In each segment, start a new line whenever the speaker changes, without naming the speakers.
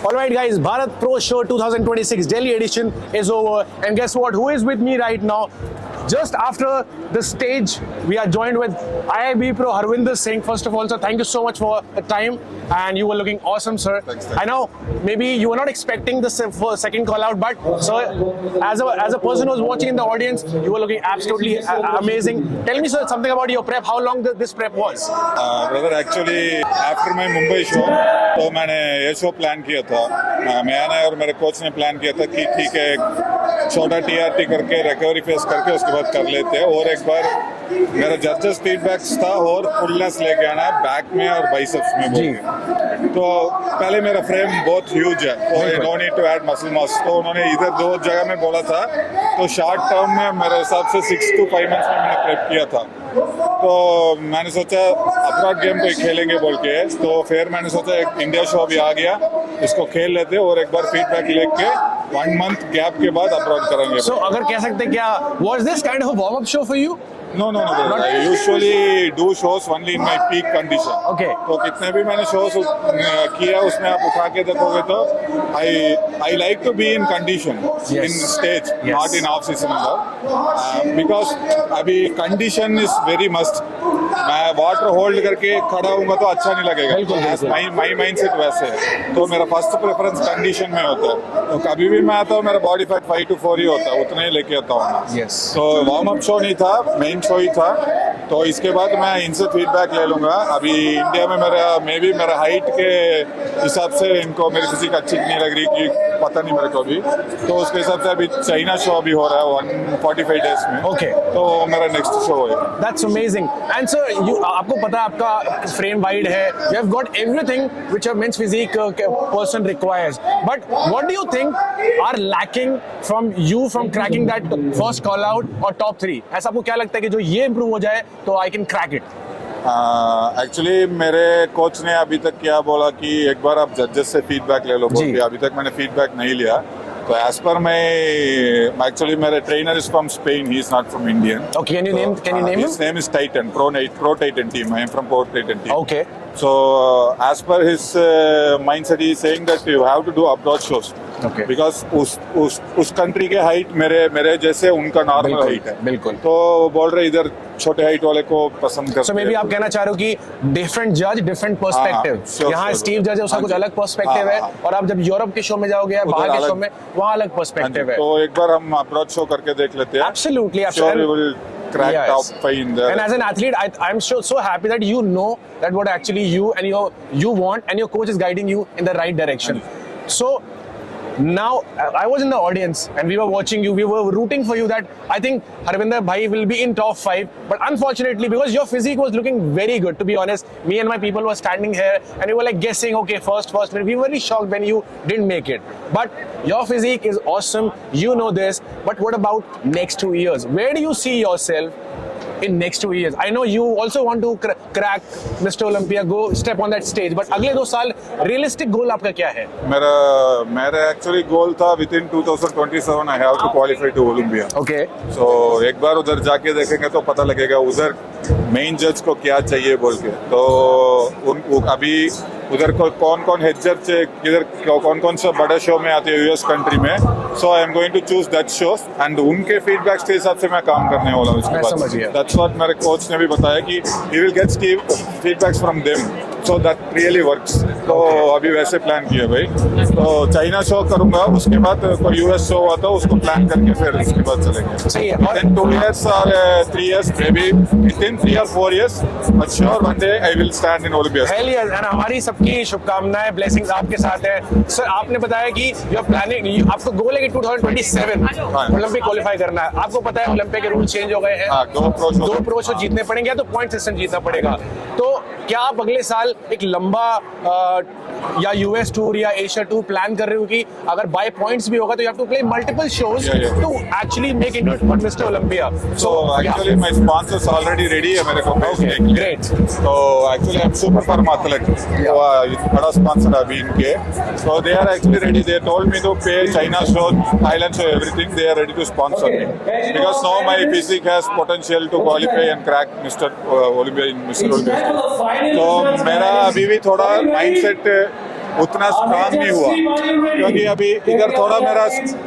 All right, guys, Bharat Pro Show 2026 Delhi edition is over. And guess what? Who is with me right now? Just after the stage, we are joined with IIB Pro Harvinder Singh. First of all, sir, thank you so much for the time. And you were looking awesome, sir.
Thanks.
I know maybe you were not expecting the second call out, but sir, as a person who's watching in the audience, you were looking absolutely amazing. Tell me, sir, something about your prep. How long this prep was?
Brother actually after my Mumbai show तो मैंने ये show plan किया था. मैंने और मेरे coach ने plan किया था कि ठीक है छोटा टीआरटी करके रिकवरी फेस करके उसके बाद कर लेते हैं. और एक बार मेरा जजेस फीडबैक्स था और फुलनेस लेके आना है बैक में और बाइसेप्स में बोल के. तो पहले मेरा फ्रेम बहुत ह्यूज है तो no need to add muscle mass. तो उन्होंने इधर दो जगह में बोला था तो शॉर्ट टर्म में मेरे हिसाब से 6 to 5 months में मैंने प्रेप किया था. तो मैंने सोचा अब्रॉड गेम कोई खेलेंगे बोल के. तो फिर मैंने सोचा एक इंडिया शो भी आ गया इसको खेल लेते और एक बार फीडबैक लेके 1 month गैप के बाद अब्रॉड करेंगे.
So अगर कह सकते हैं क्या was this kind of a warm up show for you?
No. I usually do shows only in my peak condition.
Okay.
तो कितने भी मैंने shows किया उसमें आप उठा के देखोगे तो I like to be in condition in stage, not in off season and all. Because अभी condition is very must. मैं वाटर होल्ड करके खड़ा हूँगा तो अच्छा नहीं लगेगा. माई माइंड सेट वैसे है. तो मेरा फर्स्ट प्रेफरेंस कंडीशन में होता है. तो कभी भी मैं आता हूँ मेरा बॉडी फैट 5 to 4 ही होता है उतना ही लेके आता हूँ. तो वार्म अप शो नहीं था, मेन शो ही था. तो इसके बाद मैं इनसे फीडबैक ले लूँगा. अभी इंडिया में मेरा हाइट के हिसाब से इनको मेरी फिजिक अच्छी नहीं लग रही कि पता नहीं मेरे को भी. तो उसके हिसाब से अभी चाइना शो अभी हो रहा है 145 days में.
Okay.
तो मेरा नेक्स्ट शो है.
That's amazing. And sir, आपको पता है आपका फ्रेम वाइड है. You have got everything which a men's physique person requires. But what do you think are lacking from you from cracking that first call out or top 3? ऐसा आपको क्या लगता है कि जो ये improve हो जाए तो I can crack it?
Actually मेरे कोच ने अभी तक क्या बोला कि एक बार आप जजेस से फीडबैक ले लो. अभी तक मैंने फीडबैक नहीं लिया. तो एज पर एक्चुअली मेरे trainer is from Spain, he is not from Indian.
Okay, can you name him?
His name is Titan, Pro Titan team. I am from Pro Titan team.
Okay.
So as per his mindset, he is saying that you have to do abroad shows.
Okay.
Because उस country के height मेरे जैसे उनका normal height है.
बिल्कुल.
तो बोल रहे इधर छोटे हाइट वाले को पसंद करते हैं.
So maybe आप कहना चाह रहे हो कि डिफरेंट जज डिफरेंट पर्सपेक्टिव. यहाँ स्टीव जज है उसका कुछ अलग पर्सपेक्टिव है और आप जब यूरोप के शो में जाओगे या बाहर के शो में वहाँ अलग पर्सपेक्टिव है.
तो एक बार हम अब्रॉड शो करके देख लेते हैं.
Absolutely.
Sure, we will crack top 5 in there.
And as an athlete, I'm so happy that you know that what actually you want and your coach is guiding you in the right direction. So now I was in the audience and we were watching you. We were rooting for you that I think Harvinder Bhai will be in top 5. But unfortunately, because your physique was looking very good, to be honest, me and my people were standing here and we were like guessing, okay, first. We were very shocked when you didn't make it. But your physique is awesome. You know this. But what about next 2 years? Where do you see yourself in next 2 years? I know you also want to crack Mr. Olympia, go step on that stage. But अगले 2 साल realistic goal आपका क्या है?
मेरा actually गोल था within 2027 I have to qualify to Olympia.
Okay.
So एक बार उधर जाके देखेंगे तो पता लगेगा उधर मेन जज को क्या चाहिए बोल के. तो अभी उधर कौन हेडजर से किधर कौन सा बड़ा शो में आते हैं यूएस कंट्री में. So I am going to choose that shows and उनके फीडबैक्स के हिसाब से मैं काम करने वाला हूँ. उसके बाद दैट्स व्हाट मेरे कोच ने भी बताया कि he will get feedbacks from them. So that really works. तो अभी वैसे प्लान किया भाई. तो चाइना शो करूंगा उसके बाद कोई यूएस शो आता है उसको प्लान करके फिर उसके बाद चलेंगे. Within 2 years or 3 years, maybe within 3 or 4 years, but sure one day I will stand in Olympia.
Hell yes, and हमारी सबकी शुभकामनाएं, ब्लेसिंग्स आपके साथ है. सर आपने बताया कि you're planning, आपको गोल है कि 2027 ओलंपिक क्वालिफाई करना है. आपको पता है ओलंपिक के रूल चेंज हो गए हैं. 2 प्रो शो जीतने पड़ेंगे या तो पॉइंट सिस्टम जीतना पड़ेगा. तो क्या आप अगले साल एक लंबा या यूएस टूर या एशिया टूर प्लान कर रहे हो कि अगर बाय पॉइंट्स भी होगा तो you have to play multiple shows to actually make it for mister Olympia.
So actually my sponsors already ready है मेरे को.
Okay, great.
So actually I'm super farm athlete. बड़ा sponsor है अभी इनके. So they are actually ready. They told me to pay China show, Thailand show, everything. They are ready to sponsor me because now my physique has potential to qualify and crack Mr. Olympia in Mr. Olympia. तो मेरा अभी भी थोड़ा mindset उतना strong नहीं हुआ, क्योंकि अभी इधर थोड़ा मेरा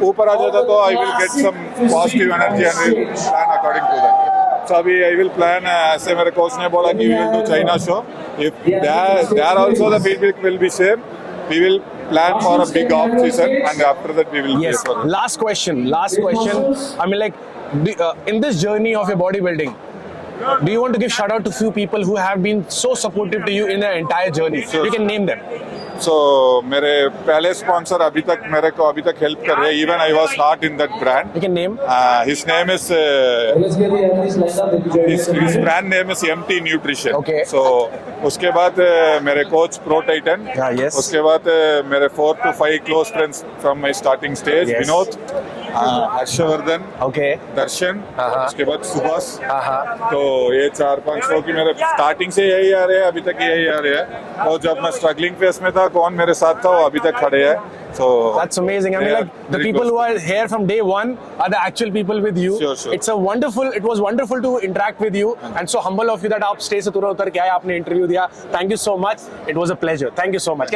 ऊपर आ जाता तो I will get some positive energy and plan according to that. So अभी I will plan, ऐसे मेरे कोच ने बोला कि we will do China show. If there also the feedback will be same, we will plan for a big off season and after that we will play
Yes.
for it.
Last question. I mean, like, in this journey of your bodybuilding, do you want to give shout out to few people who have been so supportive to you in the entire journey?
Sure.
You can name them.
So मेरे पहले sponsor अभी तक मेरे को अभी तक help कर रहे हैं. Even I was not in that brand.
You can name.
His name is his brand name is MT Nutrition.
Okay.
So उसके बाद मेरे coach Pro Titan.
Yeah, yes.
उसके बाद मेरे 4 to 5 close friends from my starting stage.
Yes.
Vinod, Harshvardhan,
Okay.
दर्शन, उसके बाद Subhash.
Uh-huh.
तो ये 4-5 लोग की मेरे स्टार्टिंग से यही आ रहे हैं, अभी तक यही आ रहे हैं. और जब मैं स्ट्रगलिंग फेस में था, कौन मेरे साथ था वो अभी तक खड़े हैं. So
That's amazing. I mean,
they are
like, the
very
people
close.
who are here from day one are the actual people with you.
Sure, sure.
It was wonderful to interact with you, and so humble of you that आप stage से तुरंत उतर के आए, आपने interview दिया. Thank you so much. It was a pleasure. Thank you so much.